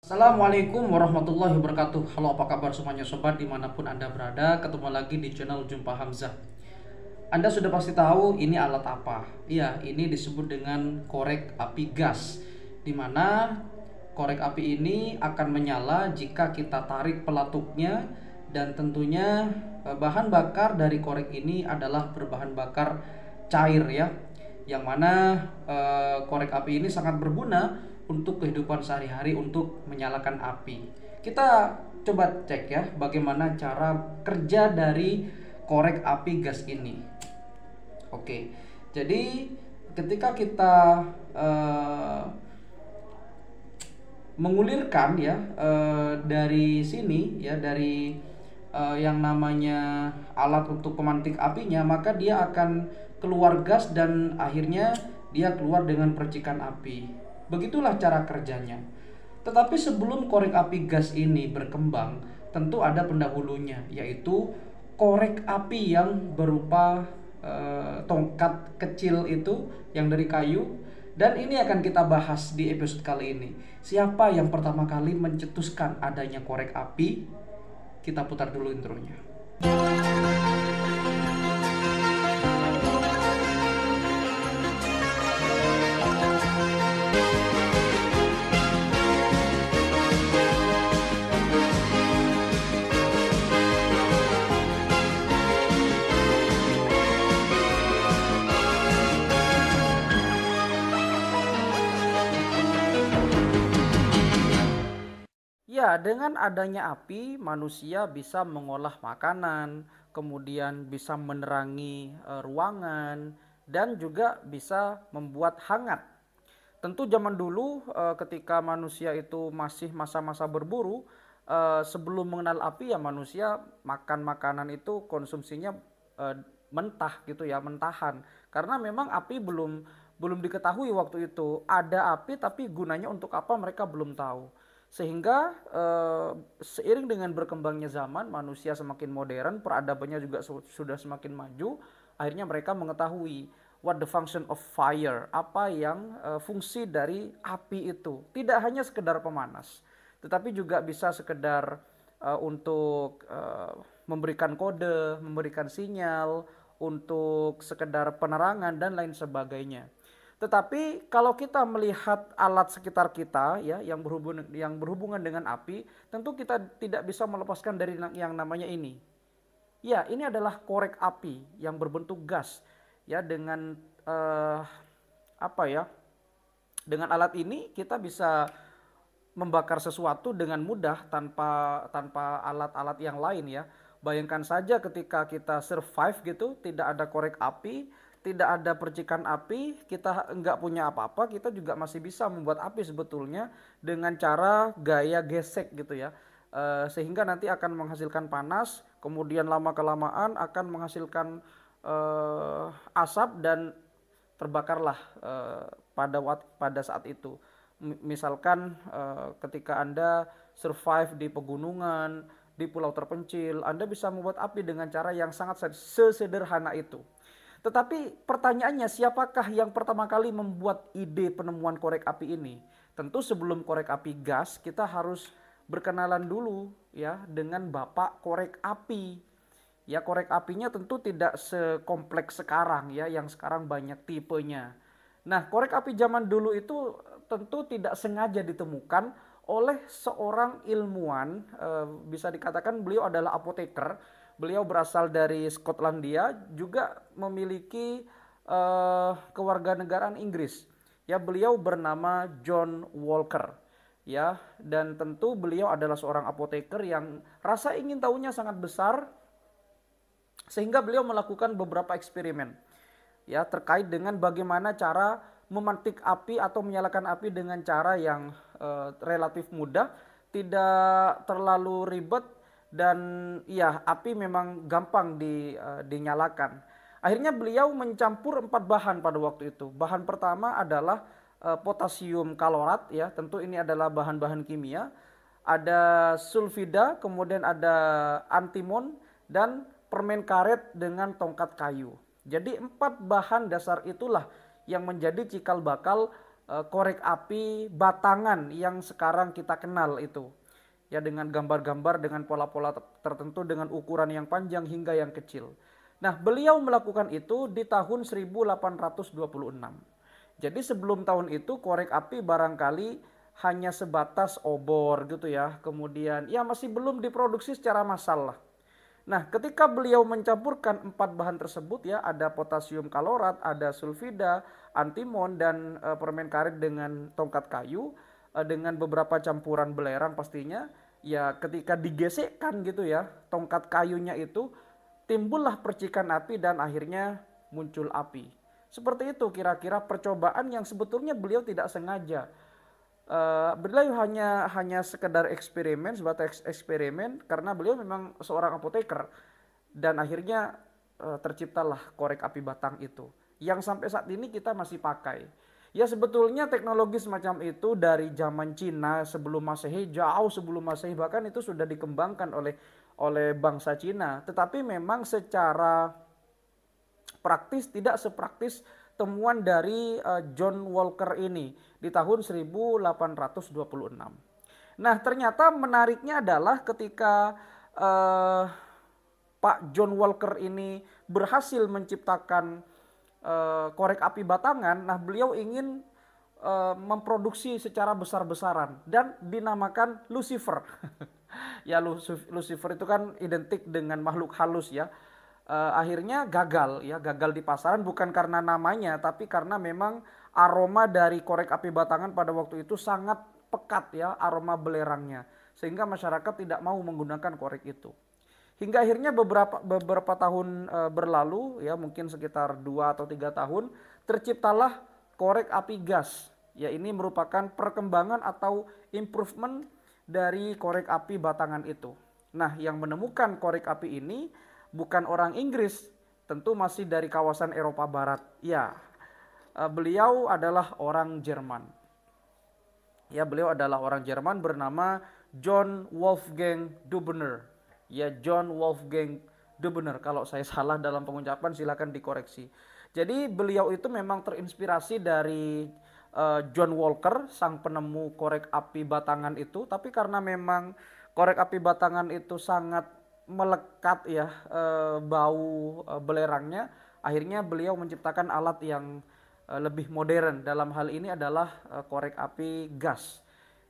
Assalamualaikum warahmatullahi wabarakatuh. Halo, apa kabar semuanya sobat dimanapun Anda berada. Ketemu lagi di channel Jumpa Hamzah. Anda sudah pasti tahu ini alat apa. Iya, ini disebut dengan korek api gas, dimana korek api ini akan menyala jika kita tarik pelatuknya. Dan tentunya bahan bakar dari korek ini adalah berbahan bakar cair ya, yang mana korek api ini sangat berguna untuk kehidupan sehari-hari untuk menyalakan api. Kita coba cek ya bagaimana cara kerja dari korek api gas ini. Oke, jadi ketika kita mengulirkan ya dari sini ya, dari yang namanya alat untuk pemantik apinya, maka dia akan keluar gas dan akhirnya dia keluar dengan percikan api. Begitulah cara kerjanya. Tetapi sebelum korek api gas ini berkembang, tentu ada pendahulunya, yaitu korek api yang berupa tongkat kecil itu yang dari kayu. Dan ini akan kita bahas di episode kali ini. Siapa yang pertama kali mencetuskan adanya korek api? Kita putar dulu intronya. Ya, dengan adanya api, manusia bisa mengolah makanan, kemudian bisa menerangi ruangan, dan juga bisa membuat hangat. Tentu zaman dulu ketika manusia itu masih masa-masa berburu, sebelum mengenal api ya manusia makan makanan itu konsumsinya eh, mentah gitu ya, mentahan. Karena memang api belum belum diketahui waktu itu. Ada api tapi gunanya untuk apa mereka belum tahu. Sehingga seiring dengan berkembangnya zaman, manusia semakin modern, peradabannya juga sudah semakin maju, akhirnya mereka mengetahui what the function of fire, apa yang fungsi dari api itu. Tidak hanya sekedar pemanas, tetapi juga bisa sekedar untuk memberikan kode, memberikan sinyal, untuk sekedar penerangan dan lain sebagainya. Tetapi kalau kita melihat alat sekitar kita ya yang berhubungan dengan api, tentu kita tidak bisa melepaskan dari yang namanya ini. Ya, ini adalah korek api yang berbentuk gas ya, dengan eh, apa ya? Dengan alat ini kita bisa membakar sesuatu dengan mudah tanpa tanpa alat-alat yang lain ya. Bayangkan saja ketika kita survive gitu, tidak ada korek api, tidak ada percikan api, kita nggak punya apa-apa, kita juga masih bisa membuat api sebetulnya dengan cara gaya gesek gitu ya. Sehingga nanti akan menghasilkan panas, kemudian lama kelamaan akan menghasilkan asap dan terbakarlah pada saat itu. Misalkan ketika Anda survive di pegunungan, di pulau terpencil, Anda bisa membuat api dengan cara yang sangat sesederhana itu. Tetapi pertanyaannya, siapakah yang pertama kali membuat ide penemuan korek api ini? Tentu sebelum korek api gas, kita harus berkenalan dulu ya dengan bapak korek api. Ya, korek apinya tentu tidak sekompleks sekarang ya, yang sekarang banyak tipenya. Nah, korek api zaman dulu itu tentu tidak sengaja ditemukan oleh seorang ilmuwan, bisa dikatakan beliau adalah apoteker. Beliau berasal dari Skotlandia, juga memiliki kewarganegaraan Inggris. Ya, beliau bernama John Walker. Ya, dan tentu beliau adalah seorang apoteker yang rasa ingin tahunya sangat besar, sehingga beliau melakukan beberapa eksperimen ya terkait dengan bagaimana cara memantik api atau menyalakan api dengan cara yang relatif mudah, tidak terlalu ribet, dan ya api memang gampang dinyalakan. Akhirnya beliau mencampur 4 bahan pada waktu itu. Bahan pertama adalah potasium kalorat ya, tentu ini adalah bahan-bahan kimia. Ada sulfida, kemudian ada antimon, dan permen karet dengan tongkat kayu. Jadi 4 bahan dasar itulah yang menjadi cikal bakal korek api batangan yang sekarang kita kenal itu. Ya, dengan gambar-gambar, dengan pola-pola tertentu, dengan ukuran yang panjang hingga yang kecil. Nah, beliau melakukan itu di tahun 1826. Jadi sebelum tahun itu korek api barangkali hanya sebatas obor gitu ya. Kemudian ya masih belum diproduksi secara massal lah. Nah, ketika beliau mencampurkan 4 bahan tersebut ya, ada potasium kalorat, ada sulfida, antimon, dan permen karet dengan tongkat kayu, dengan beberapa campuran belerang pastinya, ya ketika digesekkan gitu ya, tongkat kayunya itu, timbullah percikan api dan akhirnya muncul api. Seperti itu kira-kira percobaan yang sebetulnya beliau tidak sengaja. Beliau hanya sekedar eksperimen, sebatas eksperimen, karena beliau memang seorang apoteker dan akhirnya terciptalah korek api batang itu yang sampai saat ini kita masih pakai. Ya sebetulnya teknologi semacam itu dari zaman Cina sebelum Masehi, jauh sebelum Masehi, bahkan itu sudah dikembangkan oleh bangsa Cina, tetapi memang secara praktis tidak sepraktis temuan dari John Walker ini di tahun 1826. Nah, ternyata menariknya adalah ketika Pak John Walker ini berhasil menciptakan korek api batangan, nah beliau ingin memproduksi secara besar-besaran dan dinamakan Lucifer. Ya, Lucifer itu kan identik dengan makhluk halus ya. Akhirnya gagal ya, gagal di pasaran bukan karena namanya, tapi karena memang aroma dari korek api batangan pada waktu itu sangat pekat ya, aroma belerangnya, sehingga masyarakat tidak mau menggunakan korek itu. Hingga akhirnya beberapa tahun berlalu ya, mungkin sekitar 2 atau 3 tahun, terciptalah korek api gas. Ya, ini merupakan perkembangan atau improvement dari korek api batangan itu. Nah, yang menemukan korek api ini bukan orang Inggris, tentu masih dari kawasan Eropa Barat. Ya, beliau adalah orang Jerman. Ya, beliau adalah orang Jerman bernama John Wolfgang Dubner. Ya, John Wolfgang Dubner. Kalau saya salah dalam pengucapan silakan dikoreksi. Jadi beliau itu memang terinspirasi dari John Walker, sang penemu korek api batangan itu. Tapi karena memang korek api batangan itu sangat melekat ya bau belerangnya, akhirnya beliau menciptakan alat yang lebih modern. Dalam hal ini adalah korek api gas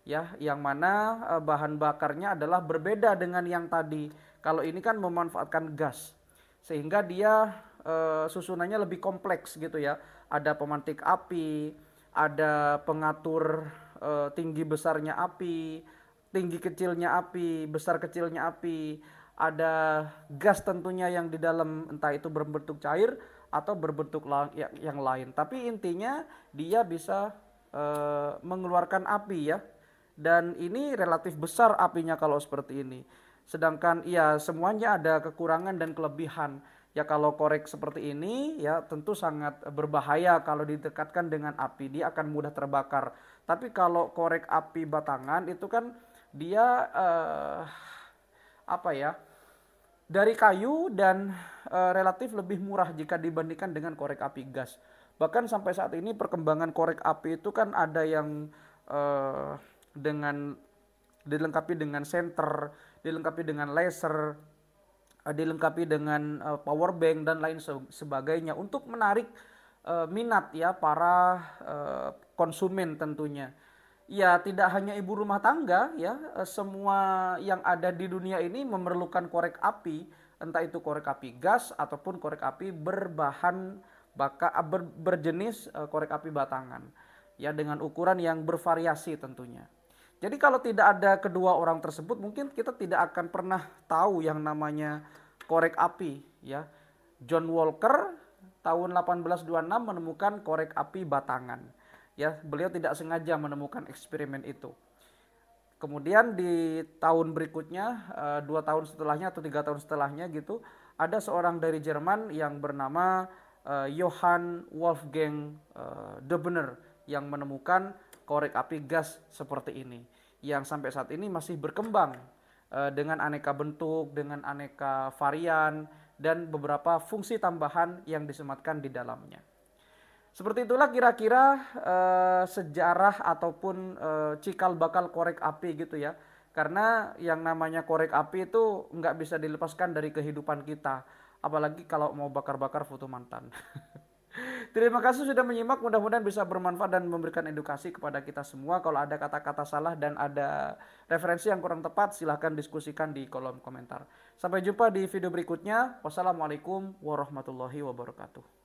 ya, yang mana bahan bakarnya adalah berbeda dengan yang tadi. Kalau ini kan memanfaatkan gas, sehingga dia susunannya lebih kompleks gitu ya. Ada pemantik api, ada pengatur tinggi besarnya api, tinggi kecilnya api, besar kecilnya api, ada gas tentunya yang di dalam, entah itu berbentuk cair atau berbentuk yang lain. Tapi intinya dia bisa mengeluarkan api ya. Dan ini relatif besar apinya kalau seperti ini. Sedangkan ya semuanya ada kekurangan dan kelebihan. Ya kalau korek seperti ini ya tentu sangat berbahaya kalau didekatkan dengan api, dia akan mudah terbakar. Tapi kalau korek api batangan itu kan dia apa ya, dari kayu dan relatif lebih murah jika dibandingkan dengan korek api gas. Bahkan sampai saat ini perkembangan korek api itu kan ada yang dengan dilengkapi dengan senter, dilengkapi dengan laser, dilengkapi dengan power bank dan lain sebagainya untuk menarik minat ya para konsumen tentunya. Ya tidak hanya ibu rumah tangga ya, semua yang ada di dunia ini memerlukan korek api, entah itu korek api gas ataupun korek api berjenis korek api batangan. Ya dengan ukuran yang bervariasi tentunya. Jadi kalau tidak ada kedua orang tersebut, mungkin kita tidak akan pernah tahu yang namanya korek api ya. John Walker tahun 1826 menemukan korek api batangan. Ya, beliau tidak sengaja menemukan eksperimen itu. Kemudian di tahun berikutnya, 2 tahun setelahnya atau 3 tahun setelahnya gitu, ada seorang dari Jerman yang bernama Johann Wolfgang Dubner yang menemukan korek api gas seperti ini, yang sampai saat ini masih berkembang dengan aneka bentuk, dengan aneka varian, dan beberapa fungsi tambahan yang disematkan di dalamnya. Seperti itulah kira-kira sejarah ataupun cikal bakal korek api gitu ya. Karena yang namanya korek api itu nggak bisa dilepaskan dari kehidupan kita. Apalagi kalau mau bakar-bakar foto mantan. Terima kasih sudah menyimak, mudah-mudahan bisa bermanfaat dan memberikan edukasi kepada kita semua. Kalau ada kata-kata salah dan ada referensi yang kurang tepat, silahkan diskusikan di kolom komentar. Sampai jumpa di video berikutnya. Wassalamualaikum warahmatullahi wabarakatuh.